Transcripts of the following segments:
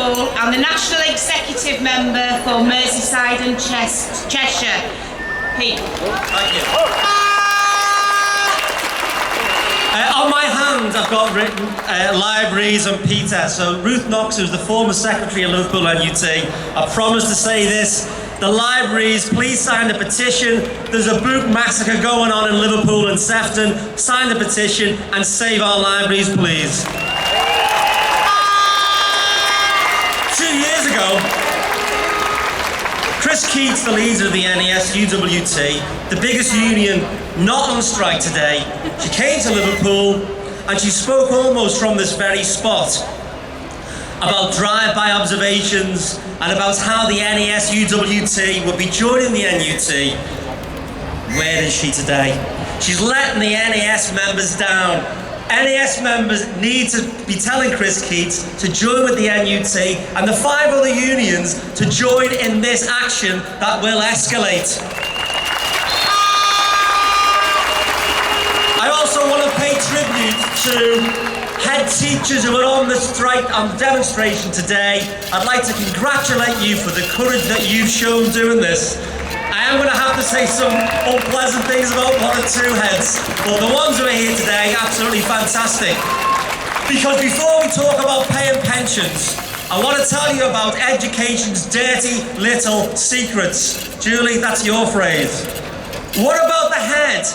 Liverpool and the National Executive Member for Merseyside and Cheshire. Pete. Thank you. On my hand, I've got written libraries and Peter. So Ruth Knox, who's the former secretary of Liverpool NUT, I promised to say this. The libraries, please sign the petition. There's a book massacre going on in Liverpool and Sefton. Sign the petition and save our libraries, please. 2 years ago, Chris Keats, the leader of the NES UWT, the biggest union not on strike today, she came to Liverpool and she spoke almost from this very spot about drive-by observations and about how the NES UWT would be joining the NUT. Where is she today? She's letting the NES members down. NES members need to be telling Chris Keats to join with the NUT and the 5 other unions to join in this action that will escalate. I also want to pay tribute to head teachers who are on the strike, on the demonstration today. I'd like to congratulate you for the courage that you've shown doing this. I am going to have to say some unpleasant things about 1 or 2 heads, but the ones who are here today, absolutely fantastic. Because before we talk about pay and pensions, I want to tell you about education's dirty little secrets. Julie, that's your phrase. What about the head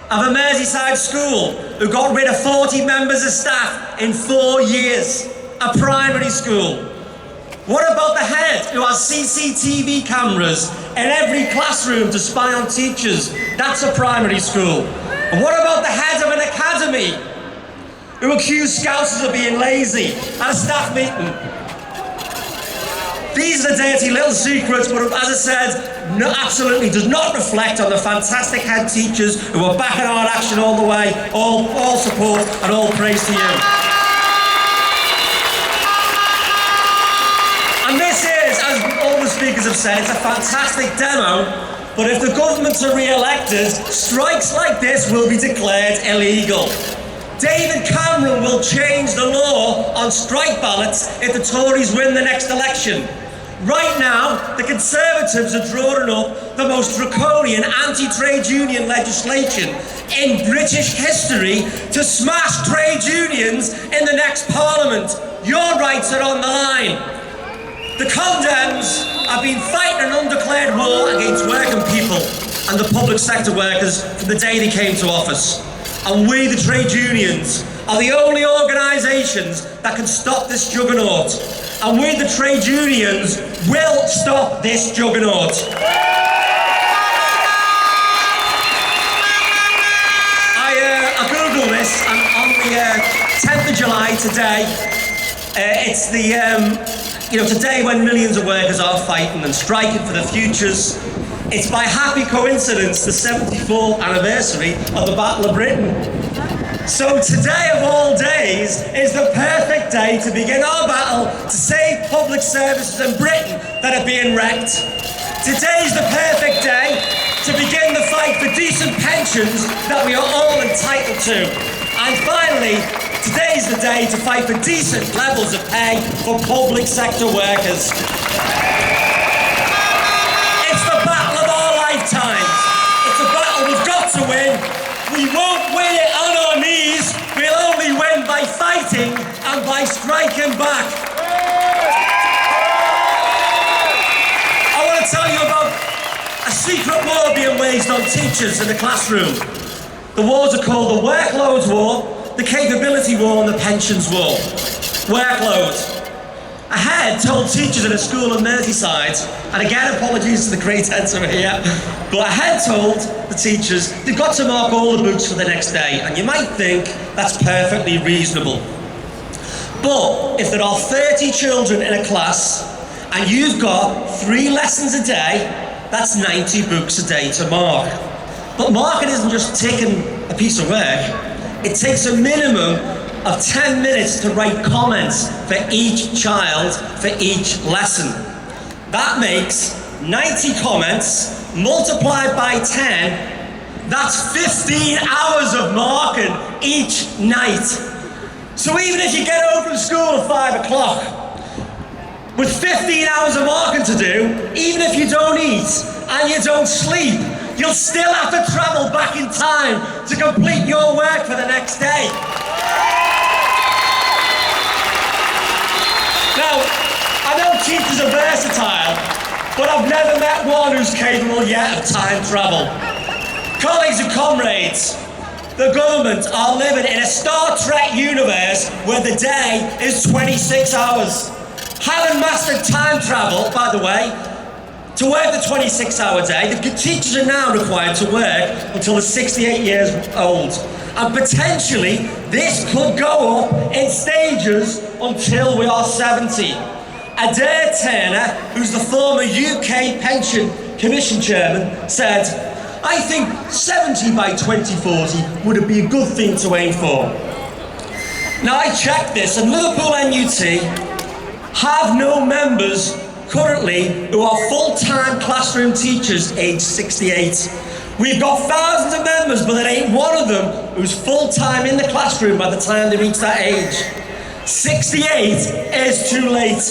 of a Merseyside school who got rid of 40 members of staff in 4 years? A primary school. What about the head who has CCTV cameras in every classroom to spy on teachers? That's a primary school. And what about the head of an academy who accused Scousers of being lazy at a staff meeting? These are the dirty little secrets, but as I said, no, absolutely does not reflect on the fantastic head teachers who are backing our action all the way. All support and all praise to you. And this is, as all the speakers have said, it's a fantastic demo, but if the governments are re-elected, strikes like this will be declared illegal. David Cameron will change the law on strike ballots if the Tories win the next election. Right now, the Conservatives are drawing up the most draconian anti-trade union legislation in British history to smash trade unions in the next Parliament. Your rights are on the line. The Condems have been fighting an undeclared war against working people and the public sector workers from the day they came to office. And we, the trade unions, are the only organisations that can stop this juggernaut. And we, the trade unions, will stop this juggernaut. I googled this, and on the 10th of July today, it's the today when millions of workers are fighting and striking for their futures. It's by happy coincidence the 74th anniversary of the Battle of Britain. So today of all days is the perfect day to begin our battle to save public services in Britain that are being wrecked. Today's the perfect day to begin the fight for decent pensions that we are all entitled to. And finally, today's the day to fight for decent levels of pay for public sector workers. It's the battle of our lifetimes. It's a battle we've got to win. We won't win it on our knees. We'll only win by fighting and by striking back. I want to tell you about a secret war being waged on teachers in the classroom. The wars are called the workloads war, the capability war, and the pensions war. Workload. A head told teachers in a school in Merseyside, and again apologies to the great heads over here, but a head told the teachers they've got to mark all the books for the next day, and you might think that's perfectly reasonable. But if there are 30 children in a class, and you've got 3 lessons a day, that's 90 books a day to mark. But marking isn't just taking a piece of work, it takes a minimum of 10 minutes to write comments for each child for each lesson. That makes 90 comments multiplied by 10, that's 15 hours of marking each night. So even if you get home from school at 5 o'clock, With 15 hours of marking to do, even if you don't eat and you don't sleep, you'll still have to travel back in time to complete your work for the next day. Now, I know teachers are versatile, but I've never met one who's capable yet of time travel. Colleagues and comrades, the government are living in a Star Trek universe where the day is 26 hours. Having mastered time travel, by the way, to work the 26-hour day, the teachers are now required to work until they're 68 years old. And potentially, this could go up in stages until we are 70. Adair Turner, who's the former UK Pension Commission Chairman, said, "I think 70 by 2040 would be a good thing to aim for." Now I checked this, and Liverpool NUT have no members currently who are full-time classroom teachers aged 68. We've got thousands of members, but there ain't one of them who's full-time in the classroom by the time they reach that age. 68 is too late.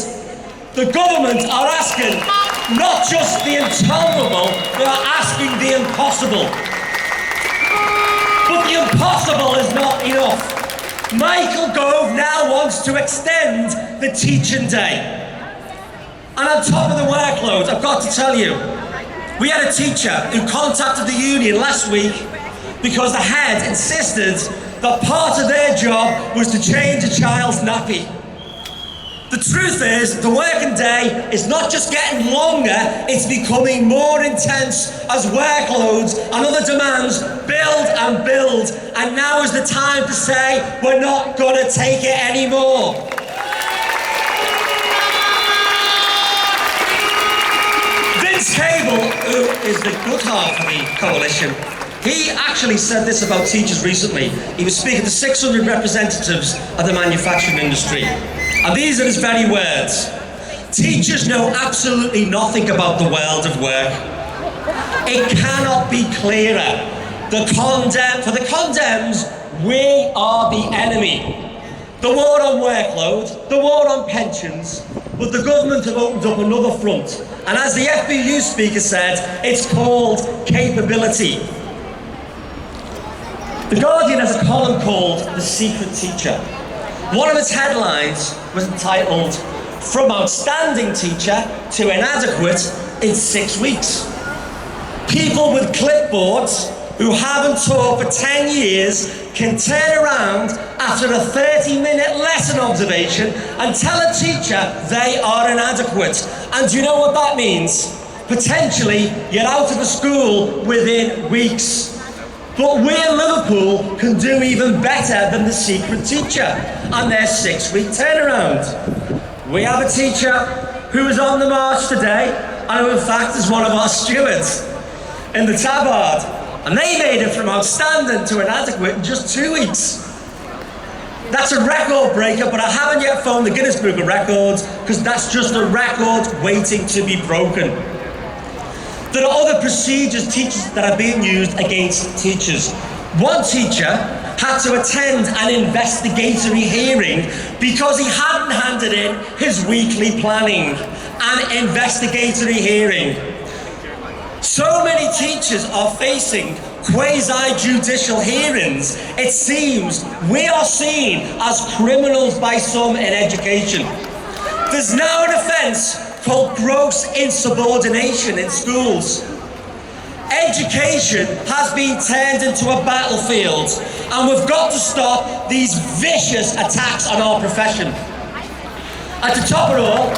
The government are asking not just the intolerable, they are asking the impossible. But the impossible is not enough. Michael Gove now wants to extend the teaching day. And on top of the workload, I've got to tell you, we had a teacher who contacted the union last week because the head insisted that part of their job was to change a child's nappy. The truth is, the working day is not just getting longer, it's becoming more intense as workloads and other demands build and build. And now is the time to say, we're not gonna take it anymore. Vince Cable, who is the good half of the coalition, he actually said this about teachers recently. He was speaking to 600 representatives of the manufacturing industry. And these are his very words. Teachers know absolutely nothing about the world of work. It cannot be clearer. For the condemns, we are the enemy. The war on workload, the war on pensions, but the government have opened up another front. And as the FBU speaker said, it's called capability. The Guardian has a column called The Secret Teacher. One of its headlines was entitled, "From Outstanding Teacher to Inadequate in 6 weeks." People with clipboards who haven't taught for 10 years can turn around after a 30-minute lesson observation and tell a teacher they are inadequate. And do you know what that means? Potentially, you're out of the school within weeks. But we in Liverpool can do even better than the secret teacher and their 6-week turnaround. We have a teacher who is on the march today and who in fact is one of our stewards in the Tabard. And they made it from outstanding to inadequate in just 2 weeks. That's a record breaker, but I haven't yet found the Guinness Book of Records because that's just a record waiting to be broken. There are other procedures that are being used against teachers. One teacher had to attend an investigatory hearing because he hadn't handed in his weekly planning. An investigatory hearing. So many teachers are facing quasi-judicial hearings. It seems we are seen as criminals by some in education. There's now an offence called gross insubordination in schools. Education has been turned into a battlefield, and we've got to stop these vicious attacks on our profession. At the top of it all,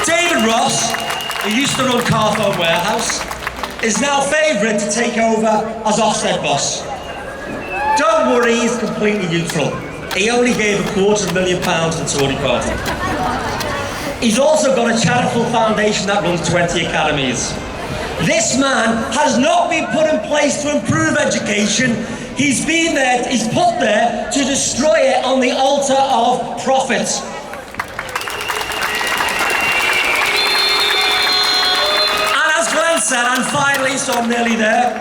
David Ross, who used to run Carphone Warehouse, is now favoured to take over as Ofsted boss. Don't worry, he's completely neutral. He only gave £250,000 to the Tory party. He's also got a charitable foundation that runs 20 academies. This man has not been put in place to improve education. He's put there to destroy it on the altar of profit. And as Glenn said, and finally, so I'm nearly there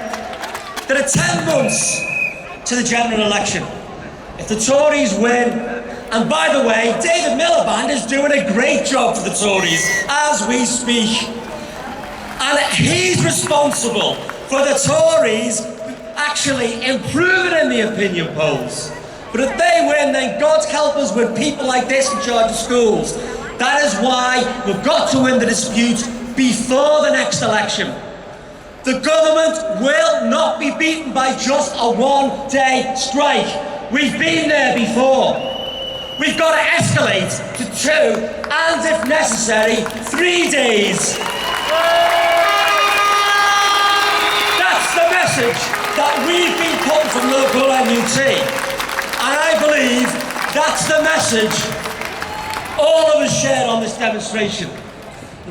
are 10 months to the general election. If the Tories win, And by the way, David Miliband is doing a great job for the Tories as we speak. And he's responsible for the Tories actually improving in the opinion polls. But if they win, then God help us with people like this in charge of schools. That is why we've got to win the dispute before the next election. The government will not be beaten by just a one-day strike. We've been there before. We've got to escalate to 2 and, if necessary, 3 days. That's the message that we've been putting from local NUT. And I believe that's the message all of us share on this demonstration.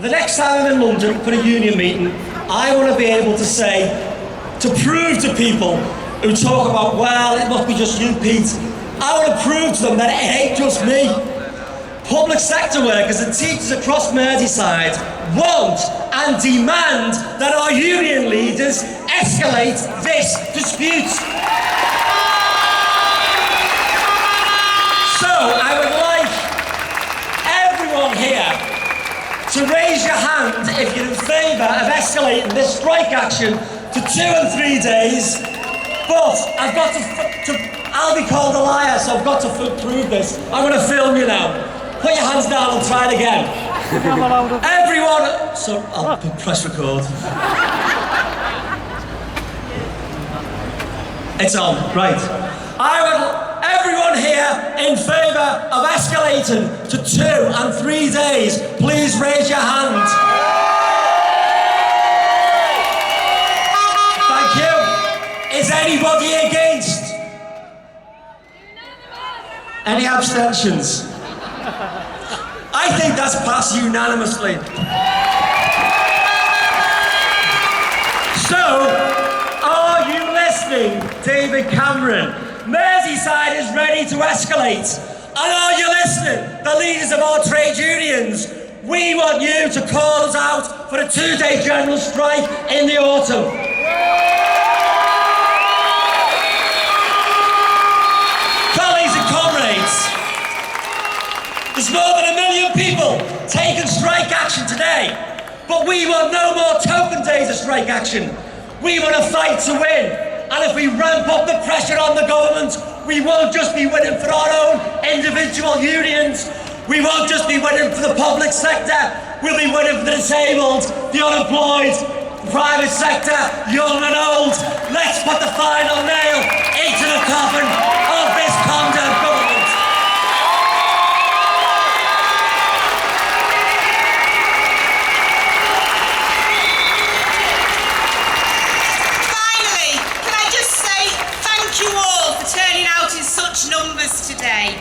The next time I'm in London for a union meeting, I want to be able to say, to prove to people who talk about, well, it must be just you, Pete, I want to prove to them that it ain't just me. Public sector workers and teachers across Merseyside want and demand that our union leaders escalate this dispute. So I would like everyone here to raise your hand if you're in favour of escalating this strike action to 2 and 3 days. But I've got I'll be called a liar, so I've got to prove this. I'm going to film you now. Put your hands down and try it again. Everyone, so I'll press record. It's on, right. Everyone here in favour of escalating to 2 and 3 days, please raise your hand. Thank you. Is anybody against? Any abstentions? I think that's passed unanimously. So, are you listening, David Cameron? Merseyside is ready to escalate. And are you listening, the leaders of our trade unions? We want you to call us out for a 2-day general strike in the autumn. Colleagues and comrades, there's more than 1 million people taking strike action today, but we want no more token days of strike action. We want to fight to win. And if we ramp up the pressure on the government, we won't just be winning for our own individual unions. We won't just be winning for the public sector. We'll be winning for the disabled, the unemployed, the private sector, young and old. Let's put the final nail into the coffin of this contempt government. You all for turning out in such numbers today.